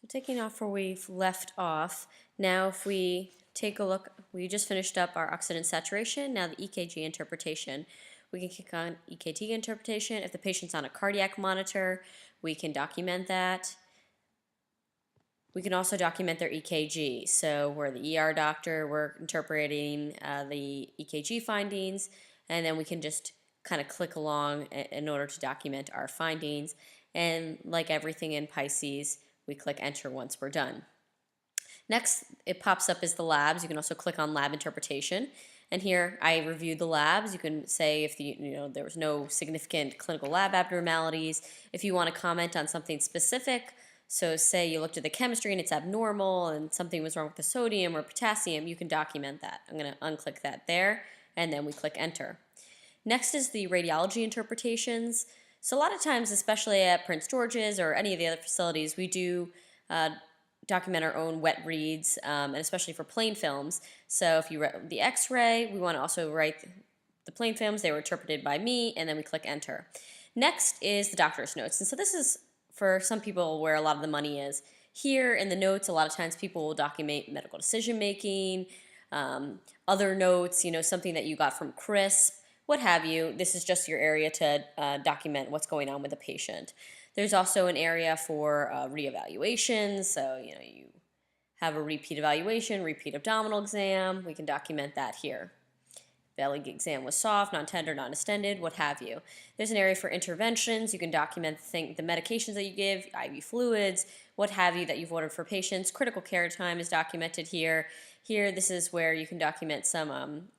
So taking off where we've left off, now if we take a look, we just finished up our oxygen saturation, now the EKG interpretation. We can click on EKG interpretation. If the patient's on a cardiac monitor, we can document that. We can also document their EKG. So we're the ER doctor, we're interpreting the EKG findings, and then we can just kind of click along in order to document our findings. And like everything in Pisces, we click enter once we're done. Next, it pops up as the labs. You can also click on lab interpretation. And here I reviewed the labs. You can say if there was no significant clinical lab abnormalities. If you want to comment on something specific, so say you looked at the chemistry and it's abnormal and something was wrong with the sodium or potassium, you can document that. I'm going to unclick that there, and then we click enter. Next is the radiology interpretations. So a lot of times, especially at Prince George's or any of the other facilities, we do document our own wet reads, and especially for plain films. So if you write the x-ray, we want to also write the plain films. They were interpreted by me, and then we click enter. Next is the doctor's notes. And so this is, for some people, where a lot of the money is. Here in the notes, a lot of times people will document medical decision making, other notes, something that you got from CRISP, what have you. This is just your area to document what's going on with the patient. There's also an area for reevaluations, so you have a repeat evaluation, repeat abdominal exam. We can document that here. Belly exam was soft, non-tender, non-distended, what have you. There's an area for interventions. You can document the medications that you give, IV fluids, what have you, that you've ordered for patients. Critical care time is documented here. Here, this is where you can document some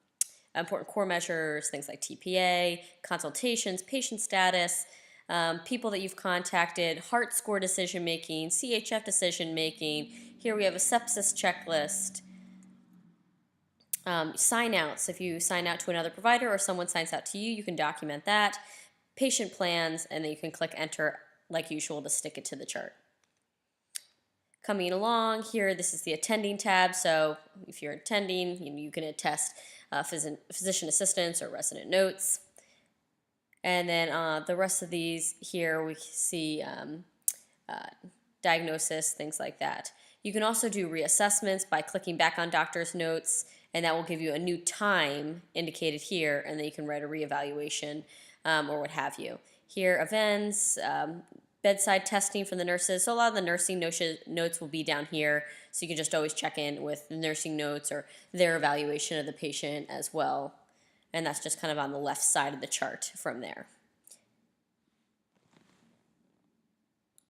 important core measures, things like TPA, consultations, patient status, people that you've contacted, heart score decision making, CHF decision making. Here we have a sepsis checklist. Sign outs. If you sign out to another provider or someone signs out to you, you can document that. Patient plans, and then you can click enter like usual to stick it to the chart. Coming along here, this is the attending tab. So if you're attending, you can attest physician assistants or resident notes. And then the rest of these here, we see diagnosis, things like that. You can also do reassessments by clicking back on doctor's notes, and that will give you a new time indicated here, and then you can write a reevaluation or what have you. Here, events, bedside testing from the nurses. So a lot of the nursing notes will be down here, so you can just always check in with the nursing notes or their evaluation of the patient as well. And that's just kind of on the left side of the chart from there.